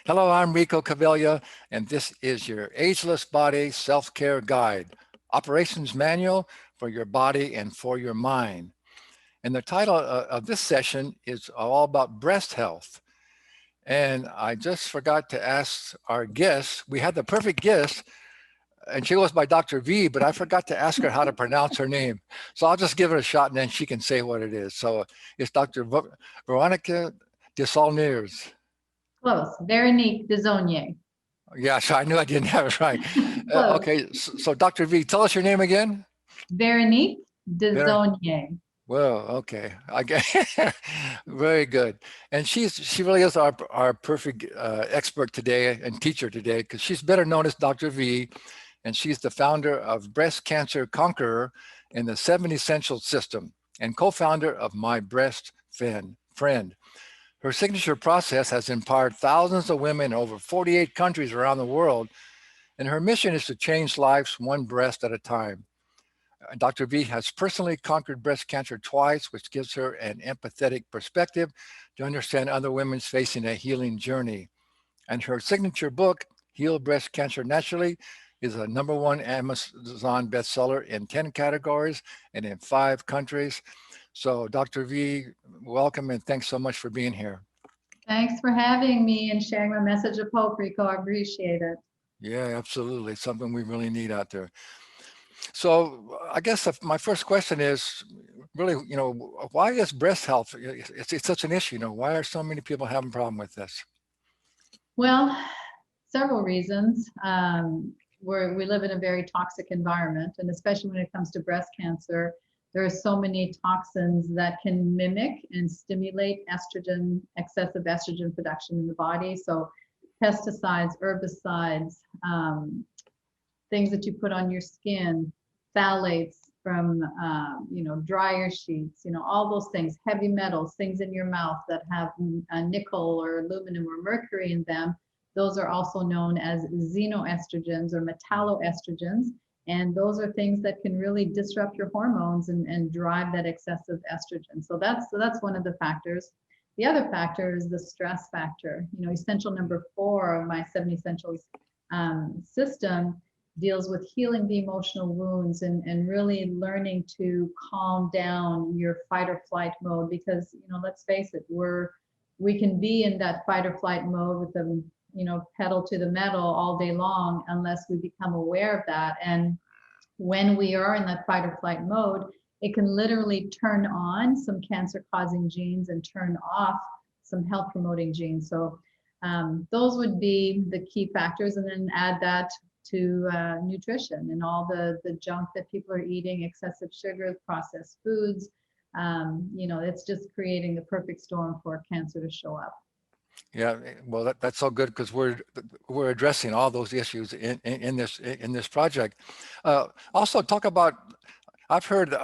Hello, I'm Rico Caviglia, and this is your Ageless Body Self-Care Guide, Operations Manual for your body and for your mind. And the title of this session is all about breast health. And I just forgot to ask our guest, we had the perfect guest, and she goes by Dr. V, but I forgot to ask her how to pronounce her name. So I'll just give it a shot and then she can say what it is. So it's Dr. Veronica Desaulniers. Close. Veronique Desaulniers. Yeah, so I knew I didn't have it right. Close. Okay, so Dr. V, tell us your name again. Veronique There. Desaulniers. Well, okay, I get very good. And she really is our perfect expert today and teacher today because she's better known as Dr. V, and she's the founder of Breast Cancer Conqueror in the 7 Essential System and co-founder of My Breast Friend. Her signature process has empowered thousands of women in over 48 countries around the world, and her mission is to change lives one breast at a time. Dr. V has personally conquered breast cancer twice, which gives her an empathetic perspective to understand other women facing a healing journey. And her signature book, Heal Breast Cancer Naturally, is a #1 Amazon bestseller in 10 categories and in 5 countries. So Dr. V, welcome and thanks so much for being here. Thanks for having me and sharing my message of hope, Rico. I appreciate it. Yeah, absolutely. It's something we really need out there. So I guess my first question is really, why is breast health, it's such an issue, why are so many people having a problem with this? Well, several reasons. We live in a very toxic environment, and especially when it comes to breast cancer, there are so many toxins that can mimic and stimulate excessive estrogen production in the body. So pesticides, herbicides, things that you put on your skin, phthalates from, dryer sheets, all those things, heavy metals, things in your mouth that have nickel or aluminum or mercury in them. Those are also known as xenoestrogens or metalloestrogens. And those are things that can really disrupt your hormones and drive that excessive estrogen. So that's one of the factors. The other factor is the stress factor. Essential number 4 of my 7 essentials system deals with healing the emotional wounds and really learning to calm down your fight or flight mode, because let's face it, we can be in that fight or flight mode with the pedal to the metal all day long unless we become aware of that. And when we are in that fight or flight mode, it can literally turn on some cancer causing genes and turn off some health promoting genes. So those would be the key factors, and then add that to nutrition and all the junk that people are eating, excessive sugars, processed foods. It's just creating the perfect storm for cancer to show up. Yeah, well, that's so good because we're addressing all those issues in this project. Also, talk about. I've heard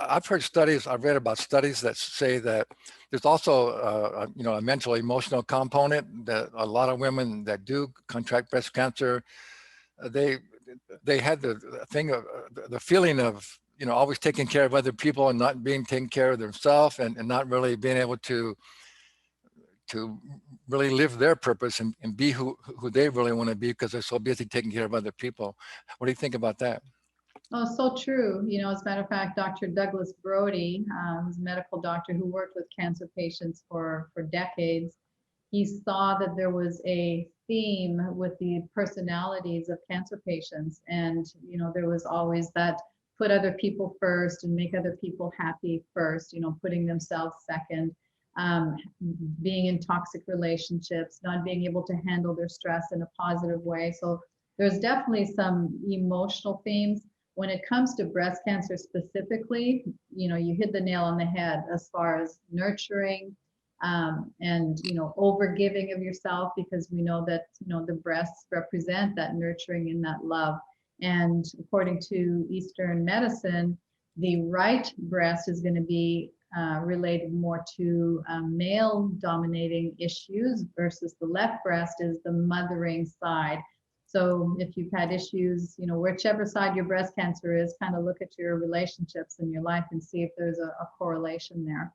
studies. I've read about studies that say that there's also a mental emotional component that a lot of women that do contract breast cancer, they had the thing of the feeling of always taking care of other people and not being taken care of themselves, and not really being able to really live their purpose and be who they really want to be because they're so busy taking care of other people. What do you think about that? Oh, so true. As a matter of fact, Dr. Douglas Brody, who's a medical doctor who worked with cancer patients for decades, he saw that there was a theme with the personalities of cancer patients. And, there was always that put other people first and make other people happy first, putting themselves second, being in toxic relationships, not being able to handle their stress in a positive way. So there's definitely some emotional themes. When it comes to breast cancer specifically, you hit the nail on the head as far as nurturing, and over giving of yourself, because we know that the breasts represent that nurturing and that love. And according to Eastern medicine, the right breast is going to be related more to male dominating issues, versus the left breast is the mothering side. So if you've had issues, whichever side your breast cancer is, kind of look at your relationships in your life and see if there's a correlation there.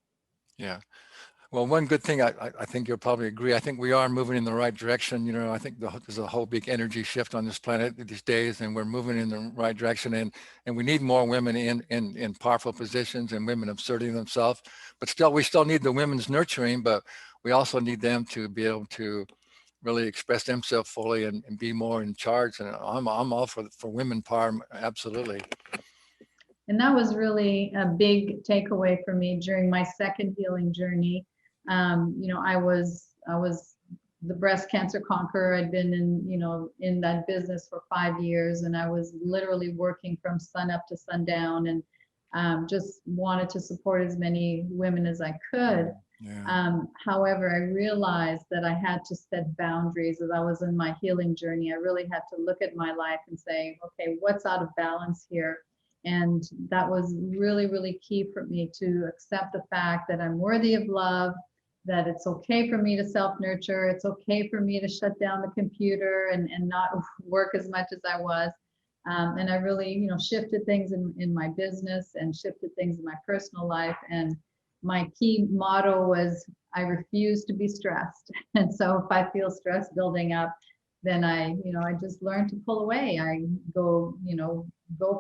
Yeah. Well, one good thing, I think you'll probably agree. I think we are moving in the right direction. You know, I think there's a whole big energy shift on this planet these days, and we're moving in the right direction. And we need more women in powerful positions and women asserting themselves. But still, we still need the women's nurturing, but we also need them to be able to really express themselves fully and be more in charge. And I'm all for women power, absolutely. And that was really a big takeaway for me during my second healing journey. You know, I was the breast cancer conqueror. I'd been in that business for 5 years, and I was literally working from sun up to sundown, and just wanted to support as many women as I could. Yeah. However, I realized that I had to set boundaries as I was in my healing journey. I really had to look at my life and say, okay, what's out of balance here? And that was really, really key for me to accept the fact that I'm worthy of love, that it's okay for me to self-nurture, it's okay for me to shut down the computer and not work as much as I was. And I really, shifted things in my business and shifted things in my personal life. And my key motto was, I refuse to be stressed. And so if I feel stress building up, then I just learned to pull away. I go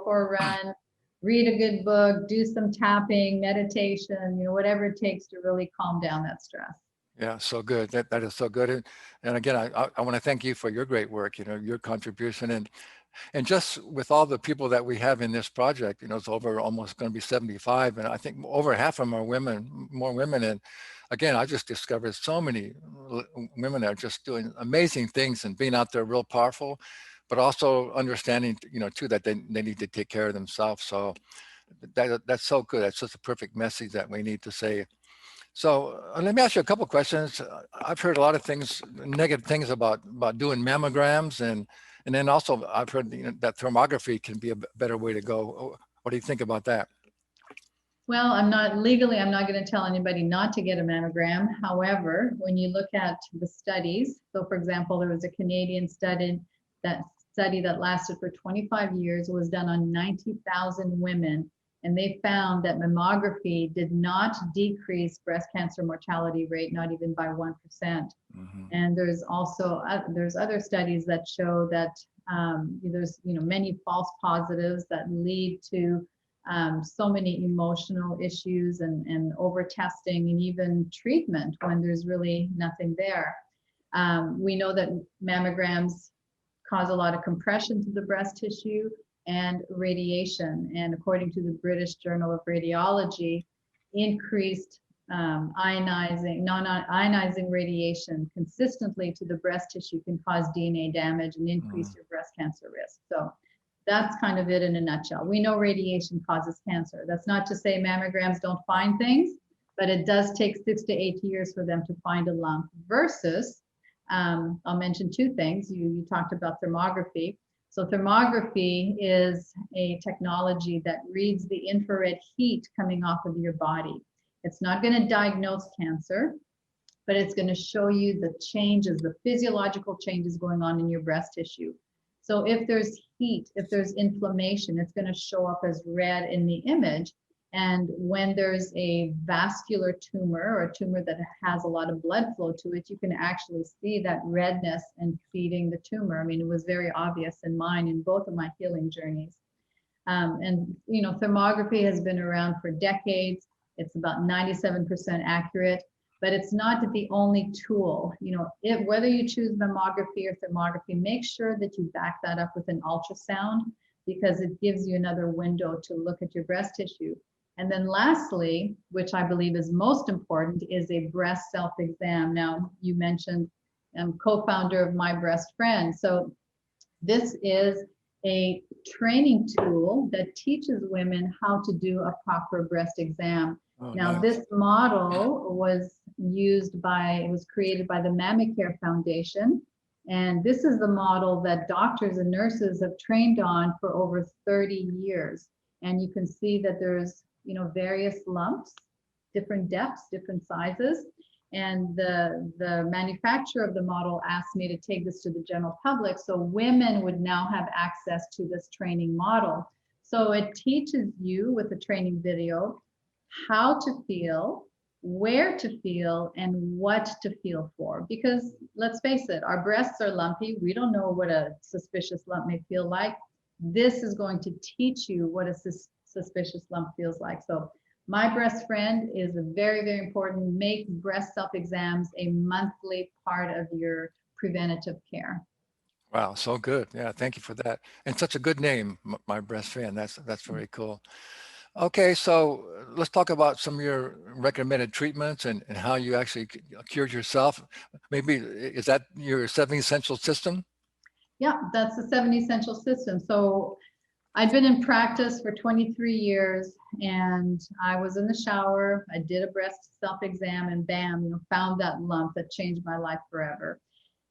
for a run, read a good book, do some tapping, meditation, whatever it takes to really calm down that stress. Yeah, so good. That is so good. And again, I want to thank you for your great work, your contribution. And just with all the people that we have in this project, it's over almost going to be 75. And I think over half of them are women, more women. And again, I just discovered so many women that are just doing amazing things and being out there real powerful, but also understanding, too, that they need to take care of themselves. So that's so good. That's just a perfect message that we need to say. So let me ask you a couple of questions. I've heard a lot of things, negative things about doing mammograms, and then also I've heard that thermography can be a better way to go. What do you think about that? Well, I'm not going to tell anybody not to get a mammogram. However, when you look at the studies, so for example, there was a Canadian study that lasted for 25 years. It was done on 90,000 women, and they found that mammography did not decrease breast cancer mortality rate, not even by 1%. Mm-hmm. And there's also there's other studies that show that there's many false positives that lead to so many emotional issues and over testing and even treatment when there's really nothing there. We know that mammograms cause a lot of compression to the breast tissue and radiation. And according to the British Journal of Radiology, increased non-ionizing radiation consistently to the breast tissue can cause DNA damage and increase your breast cancer risk. So that's kind of it in a nutshell. We know radiation causes cancer. That's not to say mammograms don't find things, but it does take 6 to 8 years for them to find a lump versus, I'll mention two things. You talked about thermography. So thermography is a technology that reads the infrared heat coming off of your body. It's not going to diagnose cancer, but it's going to show you the changes, the physiological changes going on in your breast tissue. So if there's heat, if there's inflammation, it's going to show up as red in the image. And when there's a vascular tumor or a tumor that has a lot of blood flow to it, you can actually see that redness and feeding the tumor. I mean, it was very obvious in mine in both of my healing journeys. And thermography has been around for decades. It's about 97% accurate, but it's not the only tool. Whether you choose mammography or thermography, make sure that you back that up with an ultrasound, because it gives you another window to look at your breast tissue. And then lastly, which I believe is most important, is a breast self-exam. Now, you mentioned I'm co-founder of My Breast Friend. So this is a training tool that teaches women how to do a proper breast exam. Oh, now, nice. this model was created by the Mammacare Foundation. And this is the model that doctors and nurses have trained on for over 30 years. And you can see that there's, various lumps, different depths, different sizes. And the manufacturer of the model asked me to take this to the general public, so women would now have access to this training model. So it teaches you with the training video how to feel, where to feel and what to feel for. Because let's face it, our breasts are lumpy. We don't know what a suspicious lump may feel like. This is going to teach you what a suspicious lump feels like. So my breast friend is a very, very important. Make breast self-exams a monthly part of your preventative care. Wow, so good. Yeah, thank you for that. And such a good name, My Breast Fan. That's very cool. Okay, so let's talk about some of your recommended treatments and how you actually cured yourself. Maybe is that your 7 essential system? Yeah, that's the 7 essential system. So I've been in practice for 23 years, and I was in the shower. I did a breast self-exam, and bam, found that lump that changed my life forever.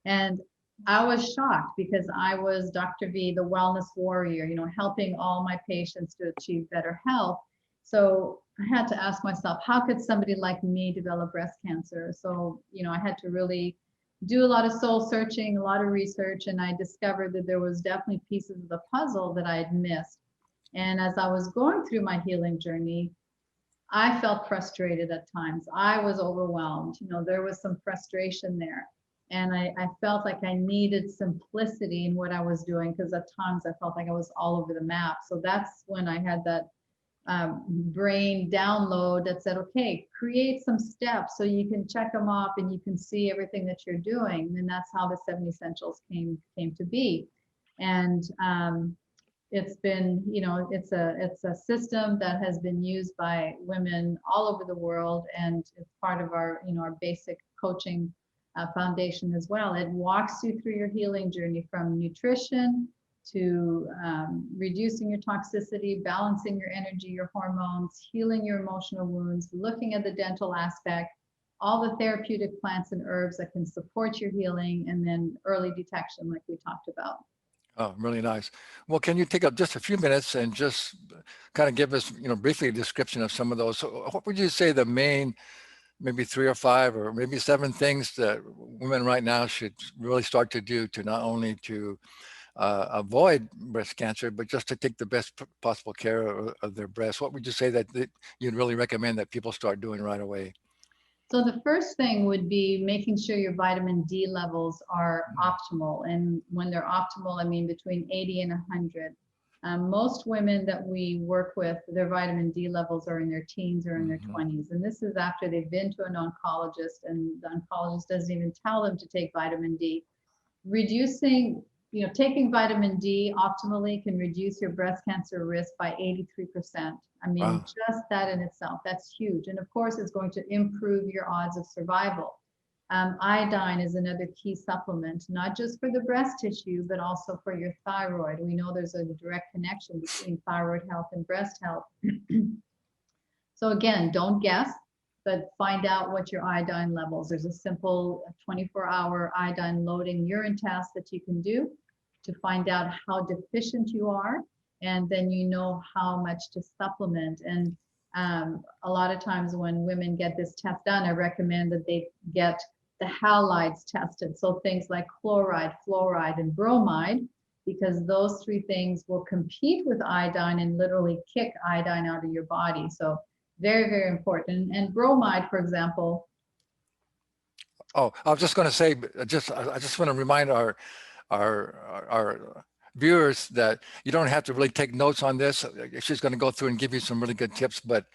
And I was shocked because I was Dr. V, the wellness warrior, helping all my patients to achieve better health. So I had to ask myself, how could somebody like me develop breast cancer? So, I had to really do a lot of soul searching, a lot of research, and I discovered that there was definitely pieces of the puzzle that I had missed. And as I was going through my healing journey, I felt frustrated at times. I was overwhelmed. There was some frustration there. And I felt like I needed simplicity in what I was doing, because at times I felt like I was all over the map. So that's when I had that brain download that said, okay, create some steps so you can check them off and you can see everything that you're doing. And that's how the 7 essentials came to be. And it's been, it's a system that has been used by women all over the world, and it's part of our, our basic coaching foundation as well. It walks you through your healing journey from nutrition to reducing your toxicity, balancing your energy, your hormones, healing your emotional wounds, looking at the dental aspect, all the therapeutic plants and herbs that can support your healing, and then early detection like we talked about. Oh, really nice. Well, can you take up just a few minutes and just kind of give us, briefly a description of some of those? So what would you say the main, maybe 3 or 5 or maybe 7 things that women right now should really start to do to not only to avoid breast cancer, but just to take the best possible care of their breasts? What would you say that you'd really recommend that people start doing right away? So the first thing would be making sure your vitamin D levels are optimal. And when they're optimal, I mean between 80 and 100. Most women that we work with, their vitamin D levels are in their teens or in their 20s. And this is after they've been to an oncologist, and the oncologist doesn't even tell them to take vitamin D. Reducing, taking vitamin D optimally can reduce your breast cancer risk by 83%. I mean, Wow. just that in itself, that's huge. And of course, it's going to improve your odds of survival. Iodine is another key supplement, not just for the breast tissue, but also for your thyroid. We know there's a direct connection between thyroid health and breast health. So again, don't guess, but find out what your iodine levels. There's a simple 24-hour iodine loading urine test that you can do to find out how deficient you are, and then you know how much to supplement. And a lot of times when women get this test done, I recommend that they get the halides tested. So things like chloride, fluoride, and bromide, because those 3 things will compete with iodine and literally kick iodine out of your body. So very, very important. And bromide, for example. Oh, I was just going to say, I just want to remind our viewers that you don't have to really take notes on this. She's going to go through and give you some really good tips, but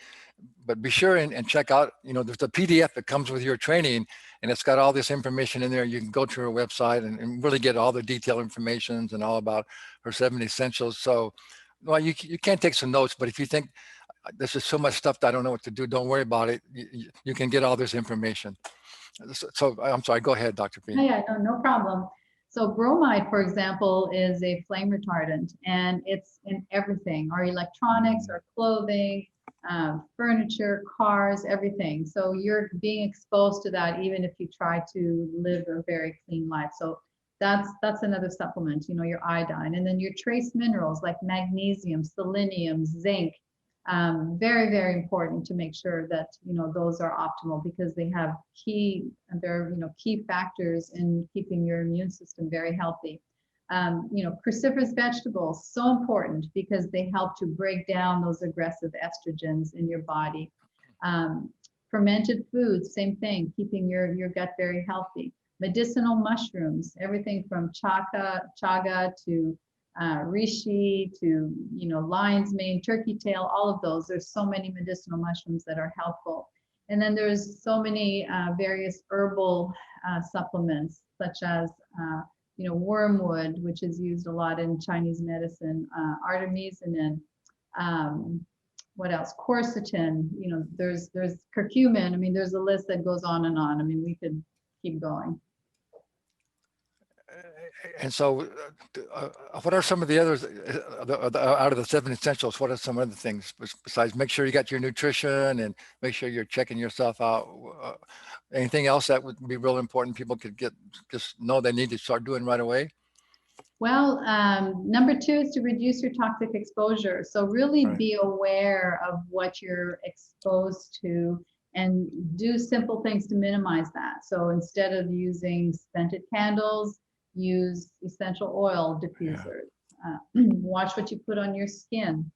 be sure and check out, there's a PDF that comes with your training, and it's got all this information in there. You can go to her website and really get all the detailed information and all about her 7 essentials. So, well, you can't take some notes, but if you think this is so much stuff that I don't know what to do, don't worry about it. You can get all this information. So I'm sorry, go ahead, Dr. P. Yeah, no problem. So bromide, for example, is a flame retardant, and it's in everything, our electronics, our clothing, furniture, cars, everything. So you're being exposed to that even if you try to live a very clean life. So that's another supplement, your iodine. And then your trace minerals like magnesium, selenium, zinc. Very, very important to make sure that those are optimal, because they're key factors in keeping your immune system very healthy. Cruciferous vegetables, so important because they help to break down those aggressive estrogens in your body. Fermented foods, same thing, keeping your gut very healthy. Medicinal mushrooms, everything from chaga to reishi to, lion's mane, turkey tail, all of those. There's so many medicinal mushrooms that are helpful. And then there's so many various herbal supplements, such as wormwood, which is used a lot in Chinese medicine, artemisinin, what else? Quercetin, there's curcumin. I mean, there's a list that goes on and on. I mean, we could keep going. And so what are some of the others out of the 7 essentials? What are some other things besides make sure you got your nutrition and make sure you're checking yourself out? Anything else that would be real important people could just know they need to start doing right away? Well, number 2 is to reduce your toxic exposure. So really Right. be aware of what you're exposed to and do simple things to minimize that. So instead of using scented candles, use essential oil diffusers. Watch what you put on your skin.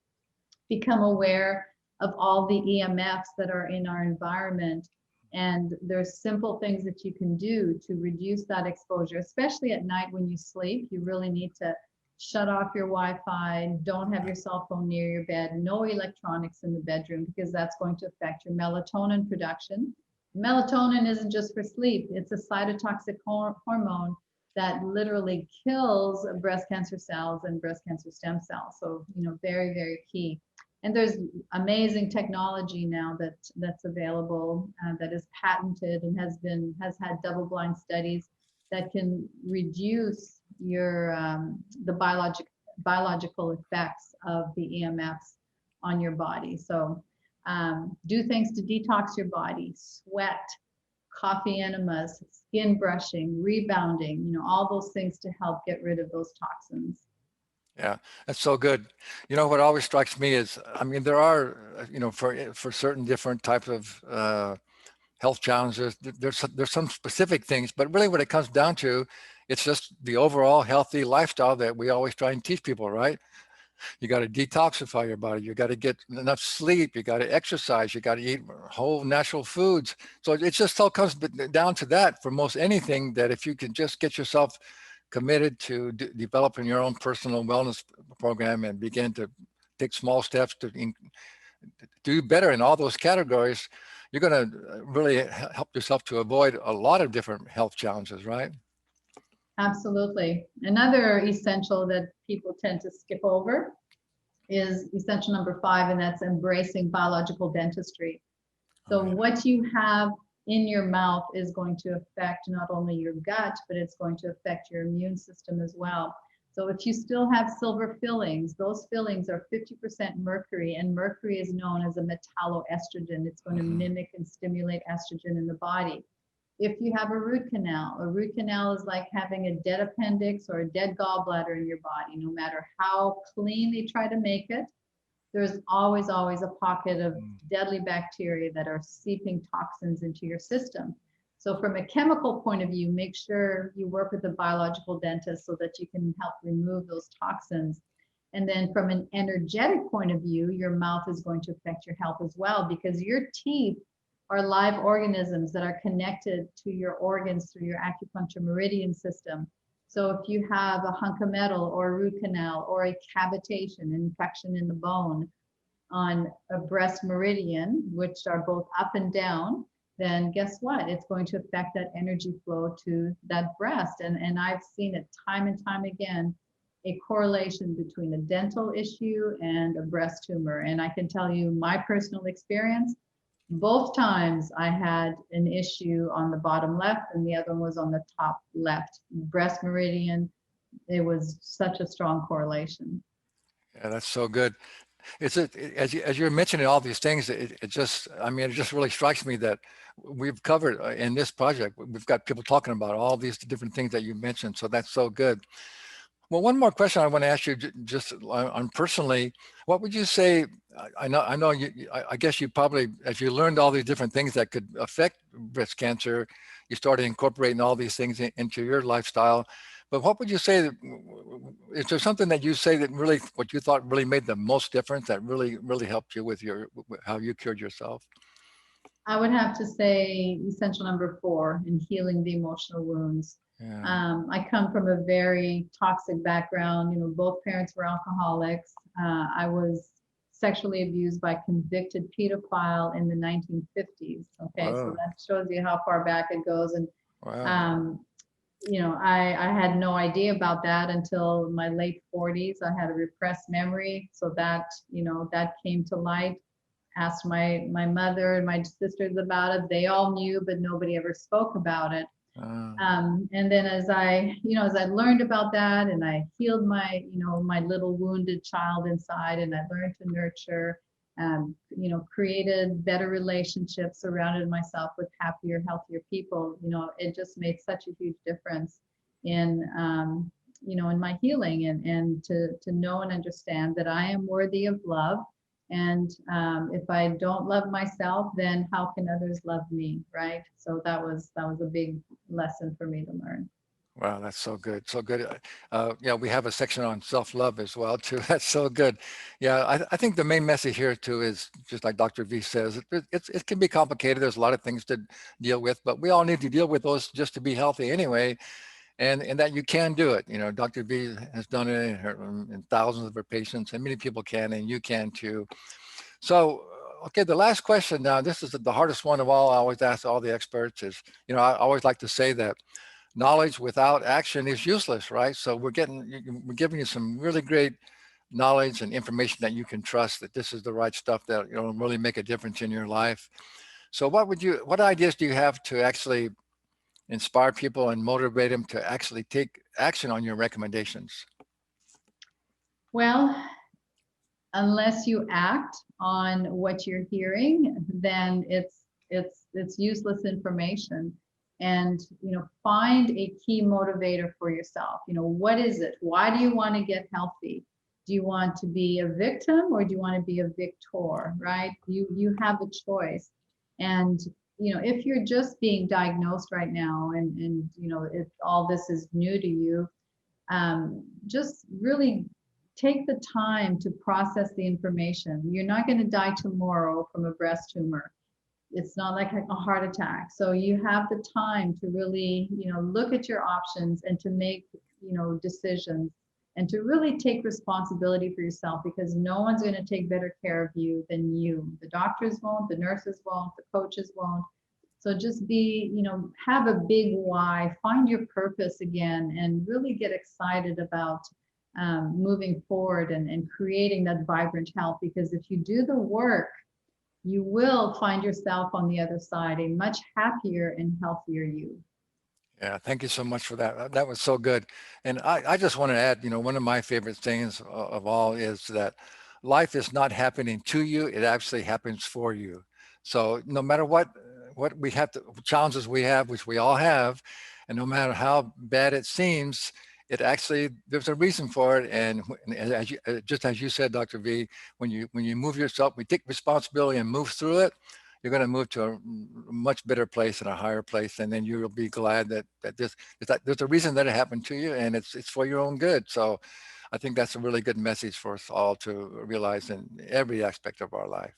Become aware of all the EMFs that are in our environment. And there's simple things that you can do to reduce that exposure, especially at night when you sleep. You really need to shut off your Wi-Fi, don't have your cell phone near your bed, no electronics in the bedroom, because that's going to affect your melatonin production. Melatonin isn't just for sleep, it's a cytotoxic hormone that literally kills breast cancer cells and breast cancer stem cells. So, very, very key. And there's amazing technology now that's available that is patented and has had double-blind studies that can reduce your the biological effects of the EMFs on your body. So do things to detox your body, sweat, coffee enemas, skin brushing, rebounding, all those things to help get rid of those toxins. Yeah, that's so good. What always strikes me is, I mean, there are, for certain different types of health challenges, there's some specific things, but really what it comes down to, it's just the overall healthy lifestyle that we always try and teach people, right? You got to detoxify your body. You got to get enough sleep. You got to exercise. You got to eat whole natural foods. So it just all comes down to that for most anything, that if you can just get yourself committed to developing your own personal wellness program and begin to take small steps to do better in all those categories, you're going to really help yourself to avoid a lot of different health challenges, right? Absolutely. Another essential that people tend to skip over is essential number 5, and that's embracing biological dentistry. So what you have in your mouth is going to affect not only your gut, but it's going to affect your immune system as well. So if you still have silver fillings, those fillings are 50% mercury, and mercury is known as a metalloestrogen. It's going to mimic and stimulate estrogen in the body. If you have a root canal is like having a dead appendix or a dead gallbladder in your body. No matter how clean they try to make it, there's always a pocket of deadly bacteria that are seeping toxins into your system. So from a chemical point of view, make sure you work with a biological dentist so that you can help remove those toxins. And then from an energetic point of view, your mouth is going to affect your health as well, because your teeth are live organisms that are connected to your organs through your acupuncture meridian system. So if you have a hunk of metal or a root canal or a cavitation, an infection in the bone on a breast meridian, which are both up and down, then guess what? It's going to affect that energy flow to that breast. And I've seen it time and time again, a correlation between a dental issue and a breast tumor. And I can tell you my personal experience, both times I had an issue on the bottom left and the other one was on the top left breast meridian. It was such a strong correlation. Yeah, that's so good. As you're mentioning all these things, it just really strikes me that we've covered in this project, we've got people talking about all these different things that you mentioned. So that's so good. Well, one more question I want to ask you, just on personally, what would you say? I know I guess you probably, as you learned all these different things that could affect breast cancer, you started incorporating all these things into your lifestyle. But what would you say, is there something that you say that really, what you thought really made the most difference, that really helped you with how you cured yourself? I would have to say essential number 4 in healing the emotional wounds. Yeah. I come from a very toxic background. You know, both parents were alcoholics. I was sexually abused by a convicted pedophile in the 1950s. Okay, so Whoa. that shows you how far back it goes. And Wow. um, you know, I had no idea about that until my late 40s. I had a repressed memory, so that, you know, that came to light. Asked my mother and my sisters about it. They all knew, but nobody ever spoke about it. Uh, And then as I, you know, as I learned about that and I healed my, you know, my little wounded child inside, and I learned to nurture, you know, created better relationships, surrounded myself with happier, healthier people, you know, it just made such a huge difference in, you know, in my healing, and to know and understand that I am worthy of love. And if I don't love myself, then how can others love me, right? So that was a big lesson for me to learn. wow, that's so good. So good. Yeah, we have a section on self-love as well too. That's so good. Yeah, I think the main message here too is just like Dr. V says, it can be complicated. There's a lot of things to deal with, but we all need to deal with those just to be healthy anyway. And that you can do it. You know, Dr. V has done it in thousands of her patients, and many people can, and you can too. So, okay, the last question now, this is the hardest one of all. I always ask all the experts is, you know, I always like to say that knowledge without action is useless, right? So we're giving you some really great knowledge and information that you can trust that this is the right stuff that, you know, really make a difference in your life. So what ideas do you have to actually inspire people and motivate them to actually take action on your recommendations? Well, unless you act on what you're hearing, then it's useless information. And you know, find a key motivator for yourself. You know, what is it? Why do you want to get healthy? Do you want to be a victim, or do you want to be a victor, right? You have a choice. And you know, if you're just being diagnosed right now, and you know, if all this is new to you, just really take the time to process the information. You're not going to die tomorrow from a breast tumor. It's not like a heart attack. So you have the time to really, you know, look at your options and to make, you know, decisions, and to really take responsibility for yourself, because no one's going to take better care of you than you. The doctors won't, the nurses won't, the coaches won't. So just be, you know, have a big why, find your purpose again, and really get excited about moving forward, and creating that vibrant health. Because if you do the work, you will find yourself on the other side, a much happier and healthier you. Yeah, thank you so much for that. That was so good. And I just want to add, you know, one of my favorite things of all is that life is not happening to you, it actually happens for you. So no matter what we have to challenges we have, which we all have, and no matter how bad it seems, it actually there's a reason for it. And as you, just as you said, Dr. V, when you move yourself, we take responsibility and move through it, you're going to move to a much better place and a higher place, and then you'll be glad that there's a reason that it happened to you, and it's for your own good. So I think that's a really good message for us all to realize in every aspect of our life.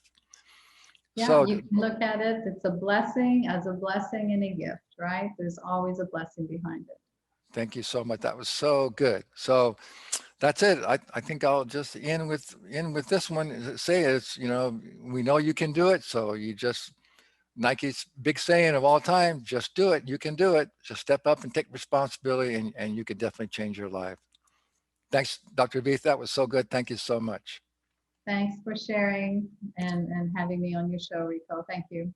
Yeah, So you can look at it, it's a blessing, as a blessing and a gift, right? There's always a blessing behind it. thank you so much. That was so good. So that's it. I think I'll just end with this one. Say it's, you know, we know you can do it. So you just Nike's big saying of all time, just do it. You can do it. Just step up and take responsibility, and you can definitely change your life. Thanks, Dr. Beeth. That was so good. Thank you so much. Thanks for sharing and having me on your show, Rico. Thank you.